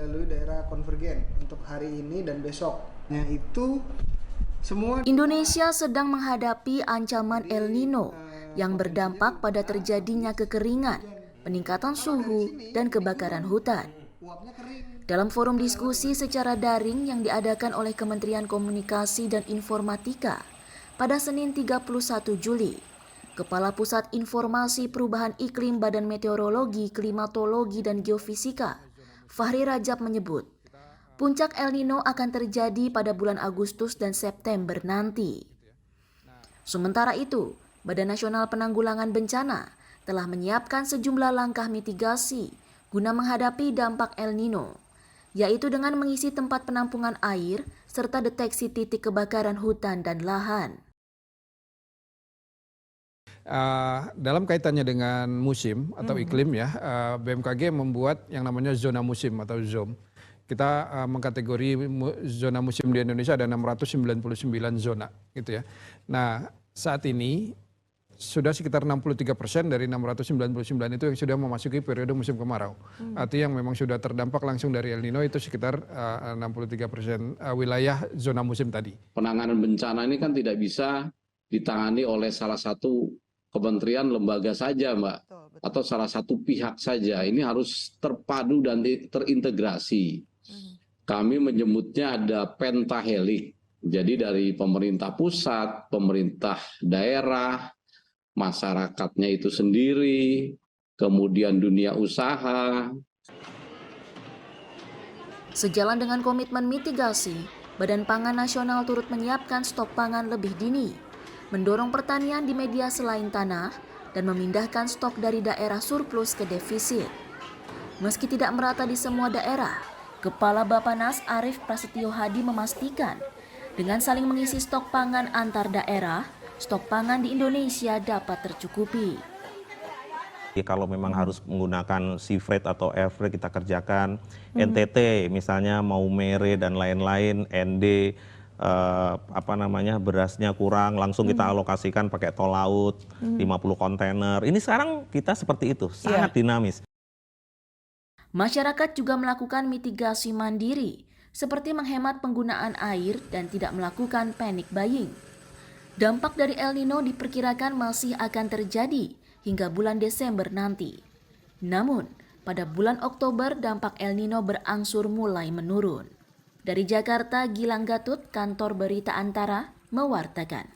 dilalui daerah konvergen untuk hari ini dan besok. Nah, itu semua Indonesia sedang menghadapi ancaman El Nino yang berdampak pada terjadinya kekeringan, peningkatan suhu, dan kebakaran hutan. uapnya kering. Dalam forum diskusi secara daring yang diadakan oleh Kementerian Komunikasi dan Informatika pada Senin 31 Juli, Kepala Pusat Informasi Perubahan Iklim Badan Meteorologi, Klimatologi, dan Geofisika, Fahri Rajab menyebut, puncak El Nino akan terjadi pada bulan Agustus dan September nanti. Sementara itu, Badan Nasional Penanggulangan Bencana telah menyiapkan sejumlah langkah mitigasi guna menghadapi dampak El Nino, yaitu dengan mengisi tempat penampungan air serta deteksi titik kebakaran hutan dan lahan. Dalam kaitannya dengan musim atau iklim ya, BMKG membuat yang namanya zona musim atau ZOM. Kita mengkategori zona musim di Indonesia ada 699 zona gitu ya. Nah, saat ini sudah sekitar 63% dari 699 itu yang sudah memasuki periode musim kemarau. Artinya yang memang sudah terdampak langsung dari El Nino itu sekitar 63% wilayah zona musim tadi. Penanganan bencana ini kan tidak bisa ditangani oleh salah satu kementerian lembaga saja, Mbak, atau salah satu pihak saja. Ini harus terpadu dan terintegrasi. Kami menyebutnya ada pentahelik. Jadi dari pemerintah pusat, pemerintah daerah, masyarakatnya itu sendiri, kemudian dunia usaha. Sejalan dengan komitmen mitigasi, Badan Pangan Nasional turut menyiapkan stok pangan lebih dini, mendorong pertanian di media selain tanah, dan memindahkan stok dari daerah surplus ke defisit. Meski tidak merata di semua daerah, Kepala Bappenas Arief Prasetyo Hadi memastikan, dengan saling mengisi stok pangan antar daerah, stok pangan di Indonesia dapat tercukupi. Kalau memang harus menggunakan sea freight atau air freight kita kerjakan, NTT misalnya mau Mere dan lain-lain, ND berasnya kurang, langsung kita alokasikan pakai tol laut, 50 kontainer. Ini sekarang kita seperti itu, sangat dinamis. Masyarakat juga melakukan mitigasi mandiri, seperti menghemat penggunaan air dan tidak melakukan panic buying. Dampak dari El Nino diperkirakan masih akan terjadi hingga bulan Desember nanti. Namun, pada bulan Oktober dampak El Nino berangsur mulai menurun. Dari Jakarta, Gilang Gatut, Kantor Berita Antara, mewartakan.